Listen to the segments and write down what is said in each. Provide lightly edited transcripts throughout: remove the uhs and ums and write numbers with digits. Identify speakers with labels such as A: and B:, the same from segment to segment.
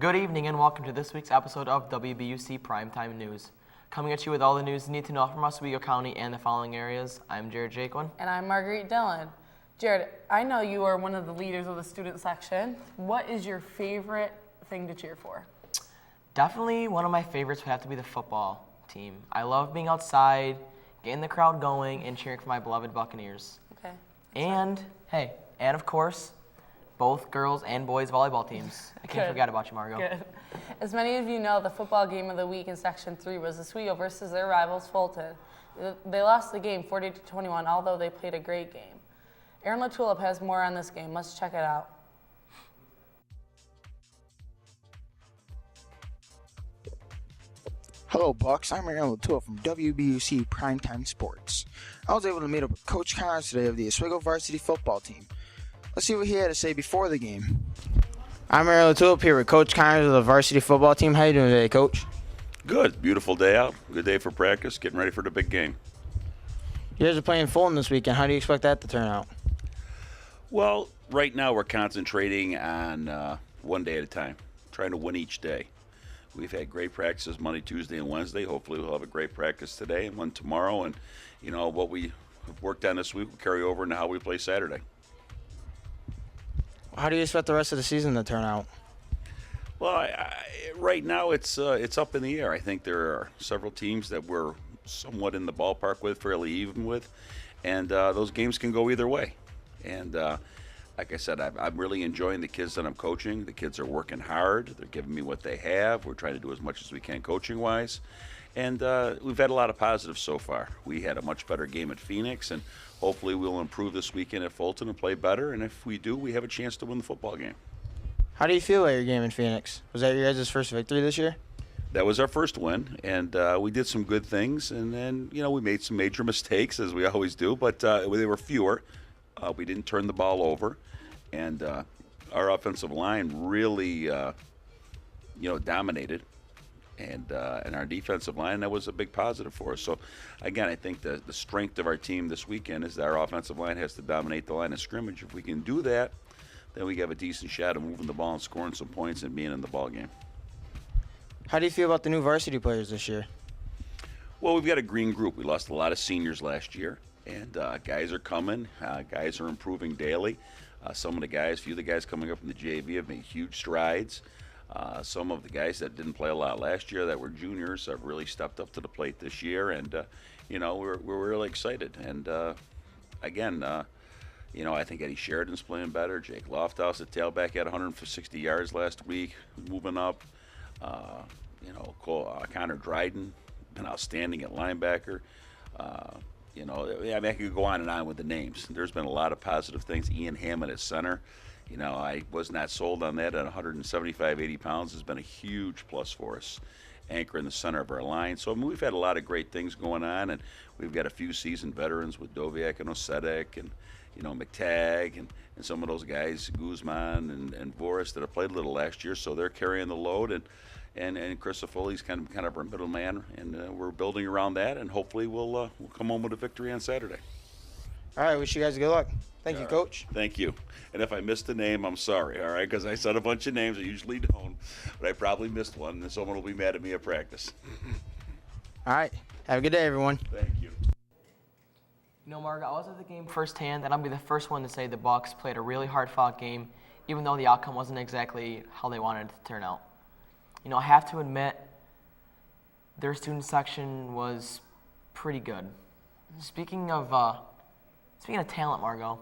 A: Good evening and welcome to this week's episode of WBUC Primetime News. Coming at you with all the news you need to know from Oswego County and the following areas, I'm Jared Jaquin.
B: And I'm Marguerite Dillon. Jared, I know you are one of the leaders of the student section. What is your favorite thing to cheer for?
A: Definitely one of my favorites would have to be the football team. I love being outside, getting the crowd going, and cheering for my beloved Buccaneers.
B: Okay.
A: And of course, both girls and boys volleyball teams. I can't forget about you, Margo.
B: Good. As many of you know, the football game of the week in Section 3 was Oswego versus their rivals, Fulton. They lost the game 40-21, although they played a great game. Aaron LaTulip has more on this game. Let's check it out.
C: Hello, Bucks. I'm Aaron LaTulip from WBUC Primetime Sports. I was able to meet up with Coach Connors today of the Oswego varsity football team. Let's see what he had to say before the game. I'm Aaron LaTulip here with Coach Connors of the varsity football team. How you doing today, Coach?
D: Good. Beautiful day out. Good day for practice. Getting ready for the big game.
C: You guys are playing Fulton this weekend. How do you expect that to turn out?
D: Well, right now we're concentrating on one day at a time, trying to win each day. We've had great practices Monday, Tuesday, and Wednesday. Hopefully we'll have a great practice today and one tomorrow. And, what we have worked on this week will carry over into how we play Saturday.
C: How do you expect the rest of the season to turn out?
D: Well, right now it's up in the air. I think there are several teams that we're somewhat in the ballpark with, fairly even with, and those games can go either way. And like I said, I'm really enjoying the kids that I'm coaching. The kids are working hard. They're giving me what they have. We're trying to do as much as we can coaching-wise. And we've had a lot of positives so far. We had a much better game at Phoenix, and hopefully we'll improve this weekend at Fulton and play better. And if we do, we have a chance to win the football game.
C: How do you feel about your game in Phoenix? Was that your guys' first victory this year?
D: That was our first win, and we did some good things. And then, we made some major mistakes, as we always do, but they were fewer. We didn't turn the ball over. And our offensive line really, dominated. And our defensive line, that was a big positive for us. So, again, I think the strength of our team this weekend is that our offensive line has to dominate the line of scrimmage. If we can do that, then we have a decent shot of moving the ball and scoring some points and being in the ball game.
C: How do you feel about the new varsity players this year?
D: Well, we've got a green group. We lost a lot of seniors last year, and guys are coming. Guys are improving daily. A few of the guys coming up in the JV have made huge strides. Some of the guys that didn't play a lot last year that were juniors have really stepped up to the plate this year, and we're really excited. And again, I think Eddie Sheridan's playing better. Jake Lofthouse at tailback had 160 yards last week, moving up. Connor Dryden been outstanding at linebacker. I could go on and on with the names. There's been a lot of positive things. Ian Hammond at center. I was not sold on that at 175, 80 pounds. Has been a huge plus for us. Anchor in the center of our line. So, we've had a lot of great things going on, and we've got a few seasoned veterans with Doviak and Osedek and, McTagg and some of those guys, Guzman and Voris, that have played a little last year. So they're carrying the load, and Chris Foley's kind of our middle man, and we're building around that, and hopefully we'll come home with a victory on Saturday.
C: All right, wish you guys good luck. Thank you, Coach.
D: Thank you. And if I missed a name, I'm sorry, all right, because I said a bunch of names. I usually don't, but I probably missed one, and someone will be mad at me at practice.
C: All right, have a good day, everyone.
D: Thank you.
A: Margo, I was at the game firsthand, and I'll be the first one to say the Bucs played a really hard-fought game, even though the outcome wasn't exactly how they wanted it to turn out. I have to admit, their student section was pretty good. Speaking of talent, Margo,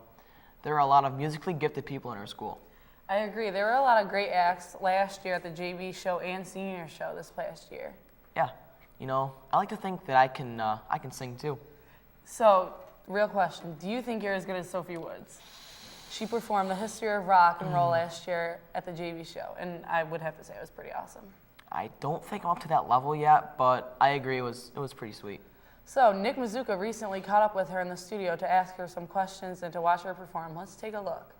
A: there are a lot of musically gifted people in our school.
B: I agree. There were a lot of great acts last year at the JV show and senior show this past year.
A: Yeah. I like to think that I can sing too.
B: So, real question. Do you think you're as good as Sophie Woods? She performed the history of rock and roll last year at the JV show, and I would have to say it was pretty awesome.
A: I don't think I'm up to that level yet, but I agree it was pretty sweet.
B: So, Nick Mazuka recently caught up with her in the studio to ask her some questions and to watch her perform. Let's take a look.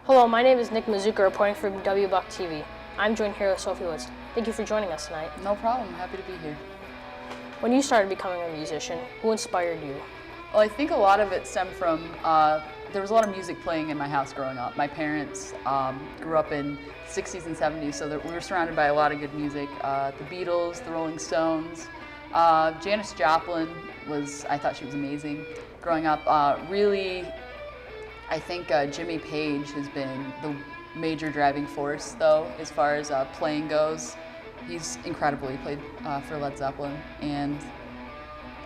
E: Hello, my name is Nick Mazuka, reporting for WBuck TV. I'm joined here with Sophie Woods. Thank you for joining us tonight.
F: No problem. Happy to be here.
E: When you started becoming a musician, who inspired you?
F: Well, I think a lot of it stemmed from there was a lot of music playing in my house growing up. My parents grew up in the 60s and 70s, so that we were surrounded by a lot of good music. The Beatles, the Rolling Stones, Janis Joplin I thought she was amazing growing up. Really, I think Jimmy Page has been the major driving force, though, as far as playing goes. He's incredible. He played for Led Zeppelin, and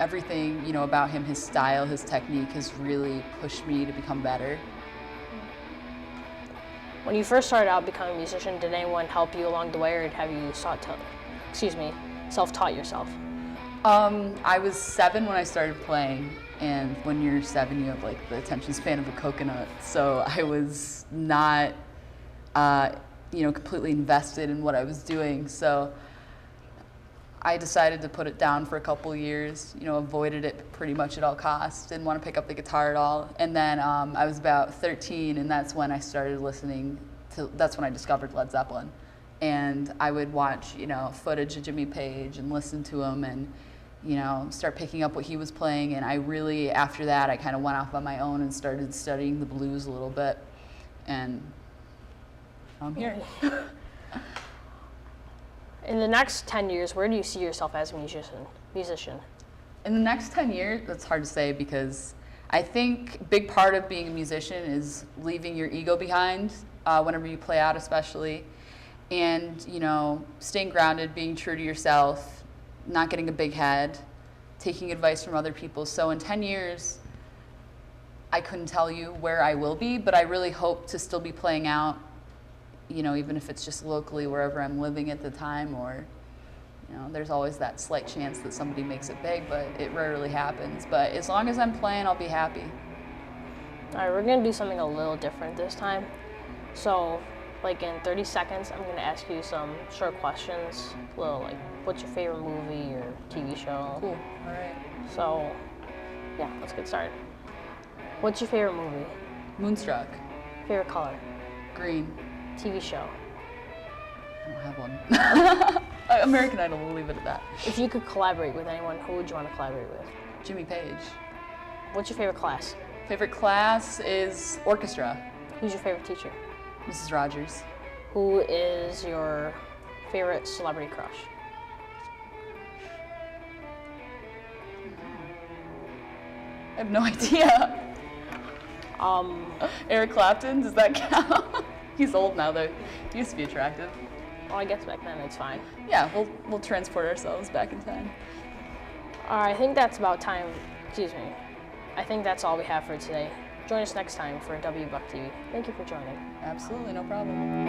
F: everything, about him, his style, his technique has really pushed me to become better.
E: When you first started out becoming a musician, did anyone help you along the way, or have you self-taught yourself?
F: I was 7 when I started playing, and when you're 7, you have like the attention span of a coconut. So I was not, completely invested in what I was doing. So I decided to put it down for a couple years, avoided it pretty much at all costs, didn't want to pick up the guitar at all. And then I was about 13, and that's when I started that's when I discovered Led Zeppelin. And I would watch, footage of Jimmy Page and listen to him and, start picking up what he was playing. And I really, after that, I kind of went off on my own and started studying the blues a little bit. And I'm here.
E: In the next 10 years, where do you see yourself as a musician?
F: In the next 10 years, that's hard to say, because I think a big part of being a musician is leaving your ego behind whenever you play out, especially. And, staying grounded, being true to yourself, not getting a big head, taking advice from other people. So in 10 years, I couldn't tell you where I will be, but I really hope to still be playing out, even if it's just locally, wherever I'm living at the time, or, there's always that slight chance that somebody makes it big, but it rarely happens. But as long as I'm playing, I'll be happy.
E: All right, we're gonna do something a little different this time. So, in 30 seconds, I'm gonna ask you some short questions, what's your favorite movie or TV show?
F: Cool, all right.
E: So, yeah, let's get started. What's your favorite movie?
F: Moonstruck.
E: Favorite color?
F: Green.
E: TV show?
F: I don't have one. American Idol, we'll leave it at that.
E: If you could collaborate with anyone, who would you want to collaborate with?
F: Jimmy Page.
E: What's your favorite class?
F: Favorite class is orchestra.
E: Who's your favorite teacher?
F: Mrs. Rogers.
E: Who is your favorite celebrity crush?
F: I have no idea. Eric Clapton, does that count? He's old now, though. He used to be attractive.
E: Well, I guess back then it's fine.
F: Yeah, we'll transport ourselves back in time.
E: I think that's about time. Excuse me. I think that's all we have for today. Join us next time for WBuck TV. Thank you for joining.
F: Absolutely, no problem.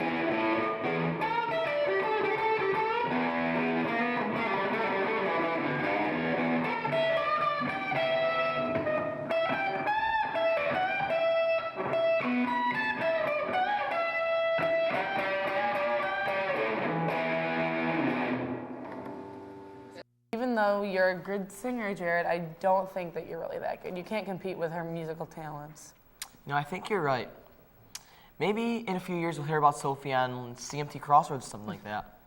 B: Even though you're a good singer, Jared, I don't think that you're really that good. You can't compete with her musical talents.
A: I think you're right. Maybe in a few years we'll hear about Sophie on CMT Crossroads or something like that.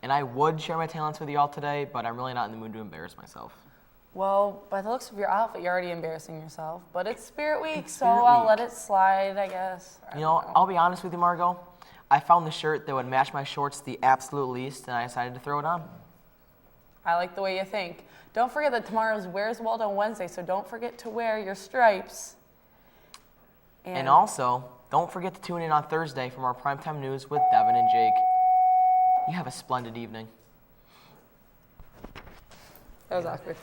A: And I would share my talents with you all today, but I'm really not in the mood to embarrass myself.
B: Well, by the looks of your outfit, you're already embarrassing yourself. But it's Spirit Week, so
A: Spirit
B: I'll
A: Week.
B: let it slide, I guess. I don't know.
A: I'll be honest with you, Margot. I found the shirt that would match my shorts the absolute least, and I decided to throw it on.
B: I like the way you think. Don't forget that tomorrow's Where's Waldo Wednesday, so don't forget to wear your stripes.
A: And also, don't forget to tune in on Thursday from our primetime news with Devin and Jake. You have a splendid evening.
B: That was awkward.